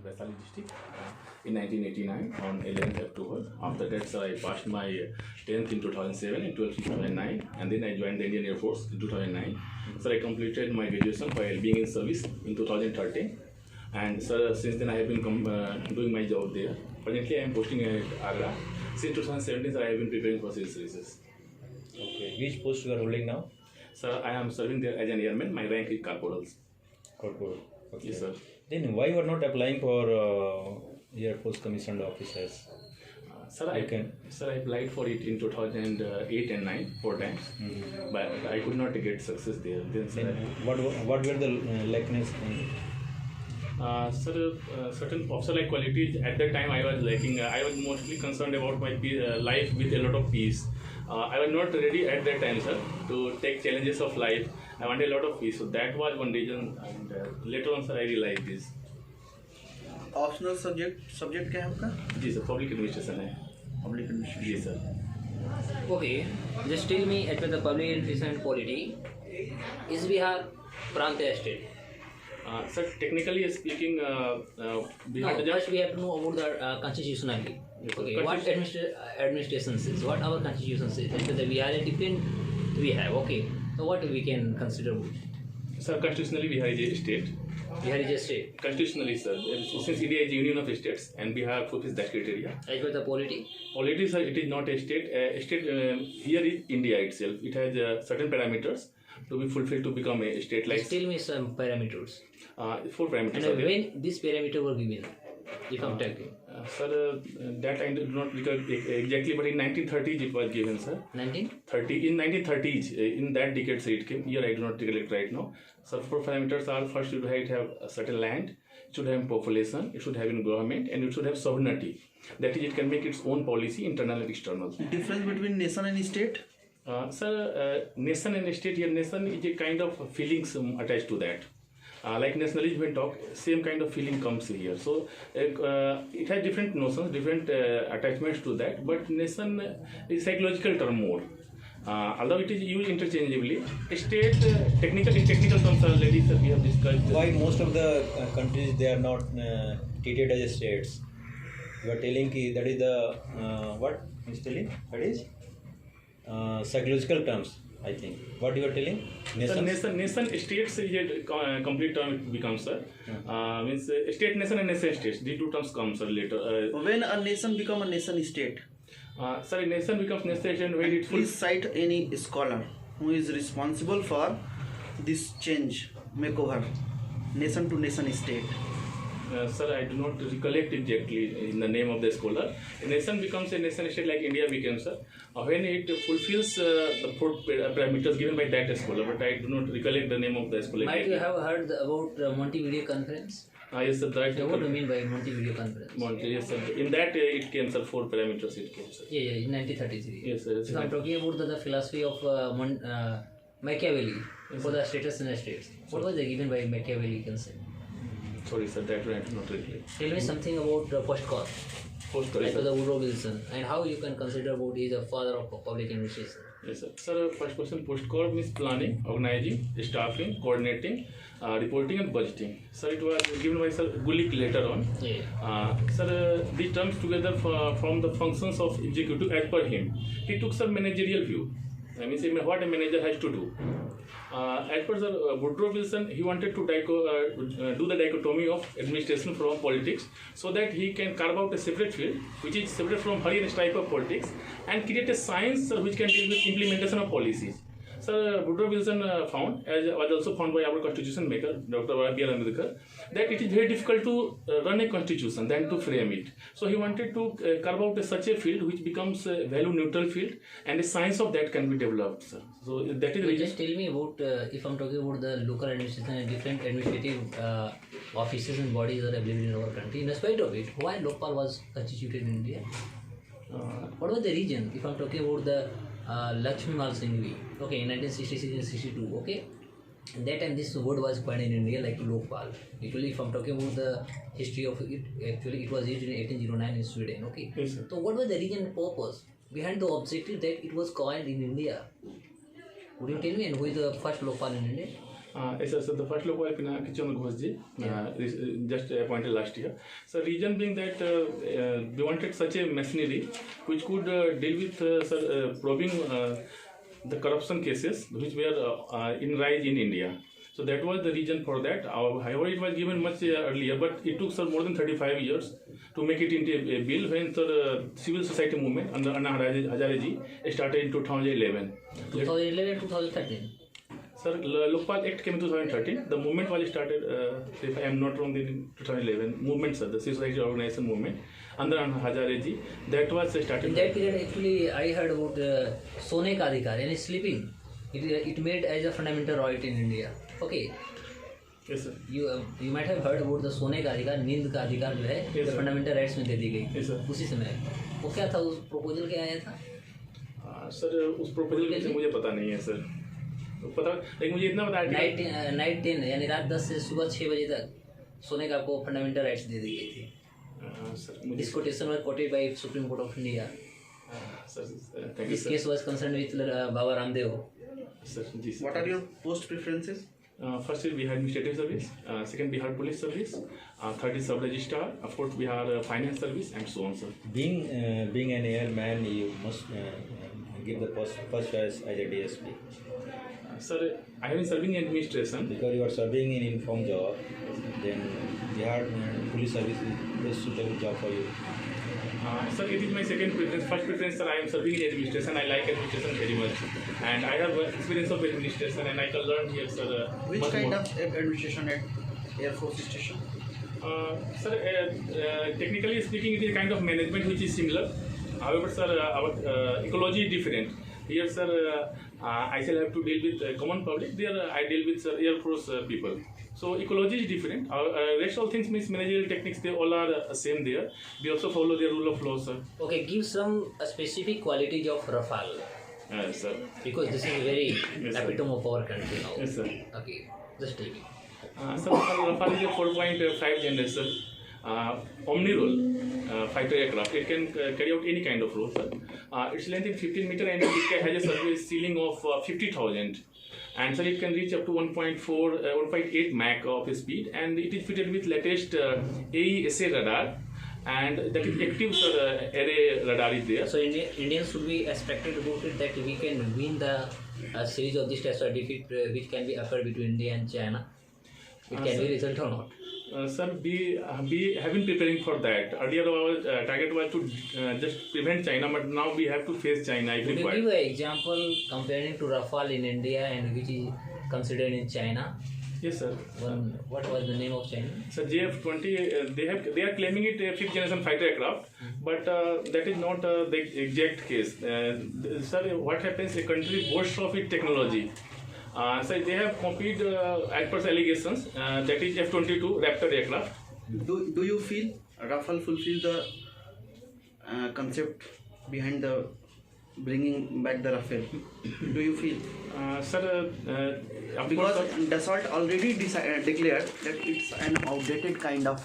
Vaishali district in 1989 on 11th October. After that, sir, I passed my 10th in 2007 and 12th in 2009, and then I joined the Indian Air Force in 2009. So I completed my graduation while being in service in 2013, and sir, since then I have been doing my job there. Presently, I am posting at Agra. Since 2017, sir, I have been preparing for civil services. Okay. Which post you are holding now? Sir, I am serving there as an airman. My rank is corporal. Corporal. Okay. Yes, sir. Then why you are not applying for Air Force commissioned officers? Sir, I applied for it in 2008 and 9 4 times, but I could not get success there. Then what were the likeness? Sir, certain officer-like qualities at that time I was lacking. I was mostly concerned about my life with a lot of peace. I was not ready at that time, sir, to take challenges of life. I wanted a lot of peace, so that was one reason. And later on, sir, I realized this. Optional subject क्या है आपका? जी sir, public administration है. Public administration. जी sir. Okay, just tell me at the public administration and polity, is Bihar Prantya state? Sir, technically speaking, Bihar. No, first we have to know about the constitutionally. Okay, what administration says, what our constitution says. Because we are a different, we have. Okay, so what we can consider? Sir, constitutionally Bihar is a state. Bihar is a state. Constitutionally, sir, since India is a union of states and Bihar fulfills that criteria. As per the polity? Polity, sir, it is not a state. State here is India itself. It has certain parameters to be fulfilled to become a state. Like, just tell me some parameters. 4 parameters. And when these parameters were given, if I'm talking? Sir, that I do not recall exactly, but in 1930s it was given, sir. 1930? In 1930s, in that decade, sir, it came. Here I do not recollect right now. So 4 parameters are: first, you should have a certain land, it should have population, it should have in government, and it should have sovereignty. That is, it can make its own policy, internal and external. Difference between nation and state? Sir, nation and state, here nation is a kind of feelings attached to that. Like nationalism when talk, same kind of feeling comes here. So it has different notions, different attachments to that. But nation is psychological term more. Although it is used interchangeably, state technical terms already, sir, we have discussed. Why most of the countries they are not treated as states? You are telling that is the what is telling? That is psychological terms. I think. What you are telling? Nation, states is a complete term it becomes, sir. Means state nation and nation states. These 2 terms come, sir, later. When a nation become a nation state? Sir, a nation becomes nation state when it. Please cite any scholar who is responsible for this change, makeover, nation to nation state. Sir, I do not recollect exactly in the name of the scholar. A nation becomes a nation state like India became, sir, when it fulfills the 4 parameters given by that scholar, but I do not recollect the name of the scholar. Might you have heard about Montevideo Conference? Yes, sir. That so what do you mean by Montevideo Conference? Yes, sir. In that it came, sir, 4 parameters it came, sir. Yeah, in 1933. Yes, sir. So I'm talking about the philosophy of Machiavelli for the status in the states. What was given by Machiavelli, you can say? Sorry, sir, that I do not recollect. Tell me something about postcard. Postcard, like the Woodrow Wilson, and how you can consider about he is a father of public administration. Yes, sir. Sir, first question, postcard means planning, organizing, staffing, coordinating, reporting and budgeting. Sir, it was given by Sir Gulick later on. Yeah. Sir, these terms together from the functions of executive as per him. He took some managerial view. I mean, what a manager has to do. As per Sir Woodrow Wilson, he wanted to do the dichotomy of administration from politics, so that he can carve out a separate field which is separate from hurry and stripe of politics, and create a science which can deal with implementation of policies. Sir, Woodrow Wilson found, as was also found by our constitution maker, Dr. B.R. Ambedkar, that it is very difficult to run a constitution than to frame it. So he wanted to carve out such a field which becomes a value neutral field, and a science of that can be developed, sir. So that is. Just tell me about if I'm talking about the local administration and different administrative offices and bodies are available in our country. In spite of it, why Lokpal was constituted in India? What was the region? If I'm talking about the Lakshmi Mal Singhvi, okay, in 1966 and 62, okay, and that time this word was coined in India like Lokpal. Actually, if I'm talking about the history of it, actually it was used in 1809 in Sweden, okay. Yes, sir. So what was the region purpose behind the objective that it was coined in India? Would you tell me, and who is the first Lokpal in India? Yes, sir. So the first local Kichon Ghosji, just appointed last year. So reason being that we wanted such a machinery which could deal with probing the corruption cases which were in rise in India. So that was the reason for that. However, it was given much earlier, but it took more than 35 years to make it into a bill when civil society movement under Anna Hazareji started in 2011. 2011, 2013. Sir, Lokpal Act came in 2013. The movement was started, if I am not wrong, in 2011. Movement, sir, the civil society organization movement under Anna Hazareji. That was started. In that period, actually, I heard about Sone ka Adhikar, and sleeping. It made as a fundamental right in India. Okay. Yes, sir. You might have heard about the सोने का अधिकार, नींद का अधिकार जो है fundamental rights में दे दी गई। Yes, sir. उसी समय वो क्या था, उस प्रोपोजल क्या आया था? सर उस प्रोपोजल से मुझे पता नहीं है सर, पता लेकिन मुझे इतना पता है नाइट 10 यानी रात 10 से सुबह 6 बजे तक सोने का आपको फंडामेंटल राइट्स दे दी गई थी। Sir this quotation was quoted by Supreme Court of India. Sir thank you this case was concerned with Baba Ramdev. Sir ji sir. What are your post preferences? First is Bihar Administrative Service, second Bihar Police Service, third is Sub Registrar, fourth Bihar Finance Service, and so on, sir. Being an airman, you must give the first choice as a DSP. Sir, I have been serving in administration. Because you are serving in informed job, then Bihar Police Service is the suitable job for you. Sir, it is my second preference. First preference, sir, I am serving in administration. I like administration very much, and I have experience of administration, and I can learn here, sir. Which kind of administration at Air Force Station? Sir, technically speaking, it is a kind of management which is similar. However, sir, our ecology is different. Here, sir, I shall have to deal with common public. There, I deal with Air Force people. So ecology is different. Rest all things means managerial techniques. They all are same there. We also follow the rule of law, sir. Okay, give some specific qualities of Rafale. Yes, sir. Because this is very Yes, sir. epitome of our country now. Yes, sir. Okay, just take it. Sir, Rafale is a 4.5 generation omni-role fighter aircraft. It can carry out any kind of role, sir. Its length is 15 meter and it has a surface ceiling of 50,000. And sir, it can reach up to 1.8 Mach of speed, and it is fitted with latest AESA radar, and that is active array radar is there. So Indians should be expected about it that we can win the series of this test or defeat which can be occurred between India and China. It can be result or not. Sir, we have been preparing for that. Earlier, our target was to just prevent China, but now we have to face China if Could you required. give an example comparing to Rafale in India and which is considered in China? Yes, sir. What was the name of China? So JF-20, they are claiming it a fifth generation fighter aircraft, but that is not the exact case. Sir, what happens? A country boasts of its technology. So they have copied as per allegations. That is F-22 Raptor aircraft. Do you feel Rafale fulfill the concept behind the bringing back the Rafale? Do you feel? Sir, of Because course, Dassault already declared that it's an outdated kind of